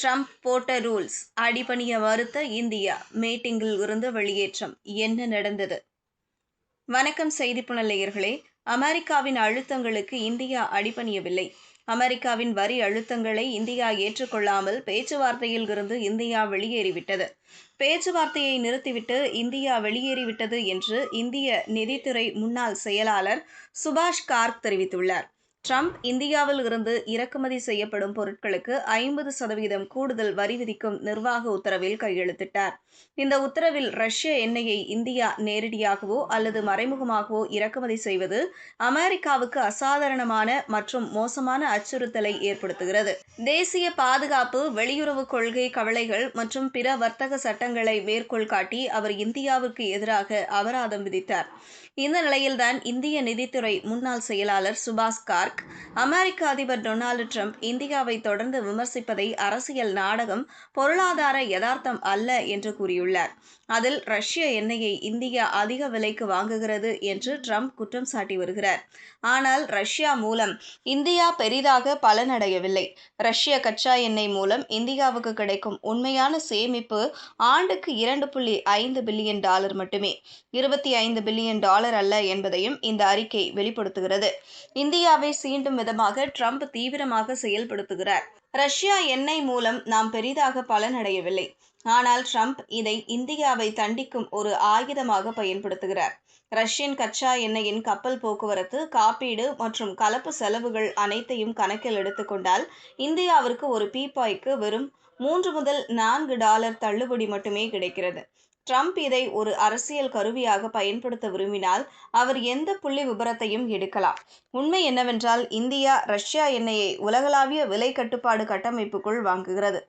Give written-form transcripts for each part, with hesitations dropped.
Trump போட்ட rules அடிபணிய மறுத்த இந்தியா மீட்டிங்கில் இருந்து வெளியேற்றம். என்ன நடந்தது? வணக்கம் செய்திப்புணல் நேயர்களே. அமெரிக்காவின் அழுத்தங்களுக்கு இந்தியா அடிபணியவில்லை. அமெரிக்காவின் வரி அழுத்தங்களை இந்தியா ஏற்றுக்கொள்ளாமல் பேச்சுவார்த்தையில் இருந்து இந்தியா வெளியேறிவிட்டது. பேச்சுவார்த்தையை நிறுத்திவிட்டு இந்தியா வெளியேறிவிட்டது என்று இந்திய நிதித்துறை முன்னாள் செயலாளர் சுபாஷ் கார்க் தெரிவித்துள்ளார். ட்ரம்ப் இந்தியாவில் இருந்து இறக்குமதி செய்யப்படும் பொருட்களுக்கு 50% கூடுதல் வரி விதிக்கும் நிர்வாக உத்தரவில் கையெழுத்திட்டார். இந்த உத்தரவில் ரஷ்ய எண்ணெயை இந்தியா நேரடியாகவோ அல்லது மறைமுகமாகவோ இறக்குமதி செய்வது அமெரிக்காவுக்கு அசாதாரணமான மற்றும் மோசமான அச்சுறுத்தலை ஏற்படுத்துகிறது. தேசிய பாதுகாப்பு, வெளியுறவு கொள்கை கவலைகள் மற்றும் பிற வர்த்தக சட்டங்களை மேற்கோள் காட்டி அவர் இந்தியாவுக்கு எதிராக அபராதம் விதித்தார். இந்த நிலையில்தான் இந்திய நிதித்துறை முன்னாள் செயலாளர் சுபாஷ் கார்க் அமெரிக்க அதிபர் டொனால்டு ட்ரம்ப் இந்தியாவை தொடர்ந்து விமர்சிப்பதை அரசியல் நாடகம், பொருளாதார யதார்த்தம் அல்ல என்று கூறியுள்ளார். அதில் ரஷ்ய எண்ணெயை இந்தியா அதிக விலைக்கு வாங்குகிறது என்று ட்ரம்ப் குற்றம் சாட்டி வருகிறார். ஆனால் ரஷ்யா மூலம் இந்தியா பெரிதாக பலனடையவில்லை. ரஷ்ய கச்சா எண்ணெய் மூலம் இந்தியாவுக்கு கிடைக்கும் உண்மையான சேமிப்பு ஆண்டுக்கு $2.5 பில்லியன் மட்டுமே, $25 பில்லியன் அல்ல என்பதையும் இந்த அறிக்கை வெளிப்படுத்துகிறது. இந்தியாவை சீண்டும் விதமாக ட்ரம்ப் தீவிரமாக செயல்படுத்துகிறார். ரஷ்யா எண்ணெய் மூலம் நாம் பெரிதாக பலனடையவில்லை. ஆனால் ட்ரம்ப் இதை இந்தியாவை தண்டிக்கும் ஒரு ஆயுதமாக பயன்படுத்துகிறார். ரஷ்யன் கச்சா எண்ணெயின் கப்பல் போக்குவரத்து, காப்பீடு மற்றும் கலப்பு செலவுகள் அனைத்தையும் கணக்கில் எடுத்துக்கொண்டால் இந்தியாவிற்கு ஒரு பீப்பாய்க்கு வெறும் $3 முதல் $4 தள்ளுபடி மட்டுமே கிடைக்கிறது. ட்ரம்ப் இதை ஒரு அரசியல் கருவியாக பயன்படுத்த விரும்பினால் அவர் எந்த புள்ளி விபரத்தையும் எடுக்கலாம். உண்மை என்னவென்றால் இந்தியா ரஷ்யா எண்ணெயை உலகளாவிய விலை கட்டுப்பாடு கட்டமைப்புக்குள் வாங்குகிறது.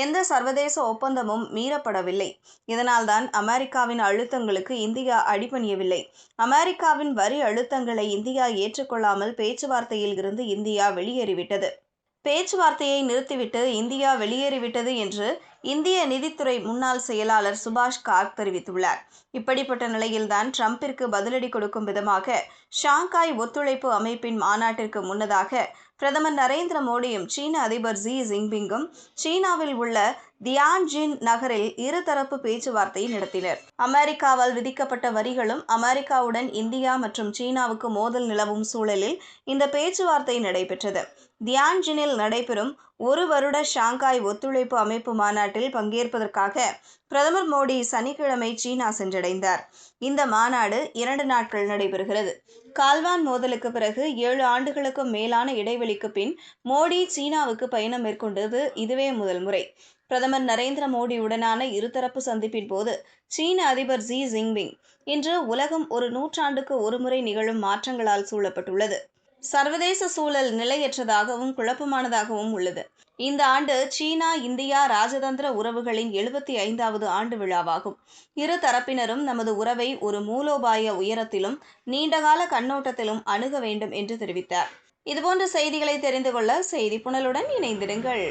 எந்த சர்வதேச ஒப்பந்தமும் மீறப்படவில்லை. இதனால்தான் அமெரிக்காவின் அழுத்தங்களுக்கு இந்தியா அடிபணியவில்லை. அமெரிக்காவின் வரி அழுத்தங்களை இந்தியா ஏற்றுக்கொள்ளாமல் பேச்சுவார்த்தையில் இருந்து இந்தியா வெளியேறிவிட்டது. பேச்சுவார்த்தையை நிறுத்திவிட்டு இந்தியா வெளியேறிவிட்டது என்று இந்திய நிதித்துறை முன்னாள் செயலாளர் சுபாஷ் கார்க் தெரிவித்துள்ளார். இப்படிப்பட்ட நிலையில்தான் ட்ரம்பிற்கு பதிலடி கொடுக்கும் விதமாக ஷாங்காய் ஒத்துழைப்பு அமைப்பின் மாநாட்டிற்கு முன்னதாக பிரதமர் நரேந்திர மோடியும் சீன அதிபர் ஜி ஜின்பிங்கும் சீனாவில் உள்ள தியான்ஜின் நகரில் இருதரப்பு பேச்சுவார்த்தை நடத்தினர். அமெரிக்காவால் விதிக்கப்பட்ட வரிகளும், அமெரிக்காவுடன் இந்தியா மற்றும் சீனாவுக்கு மோதல் நிலவும் சூழலில் இந்த பேச்சுவார்த்தை நடைபெற்றது. தியான்ஜினில் நடைபெறும் 1 வருட ஷாங்காய் ஒத்துழைப்பு அமைப்பு மாநாட்டில் பங்கேற்பதற்காக பிரதமர் மோடி சனிக்கிழமை சீனா சென்றடைந்தார். இந்த மாநாடு 2 நாட்கள் நடைபெறுகிறது. கால்வான் மோதலுக்கு பிறகு 7 ஆண்டுகளுக்கும் மேலான இடைவெளிக்கு பின் மோடி சீனாவுக்கு பயணம் மேற்கொண்டது இதுவே முதல் முறை. பிரதமர் நரேந்திர மோடியுடனான இருதரப்பு சந்திப்பின் போது சீன அதிபர் ஜி ஜின்பிங், இன்று உலகம் ஒரு நூற்றாண்டுக்கு ஒருமுறை நிகழும் மாற்றங்களால் சூழப்பட்டுள்ளது. சர்வதேச சூழல் நிலையற்றதாகவும் குழப்பமானதாகவும் உள்ளது. இந்த ஆண்டு சீனா இந்தியா ராஜதந்திர உறவுகளின் 75வது ஆண்டு விழாவாகும். இரு தரப்பினரும் நமது உறவை ஒரு மூலோபாய உயரத்திலும் நீண்டகால கண்ணோட்டத்திலும் அணுக வேண்டும் என்று தெரிவித்தார். இதுபோன்ற செய்திகளை தெரிந்து கொள்ள செய்திப்புணலுடன் இணைந்திருங்கள்.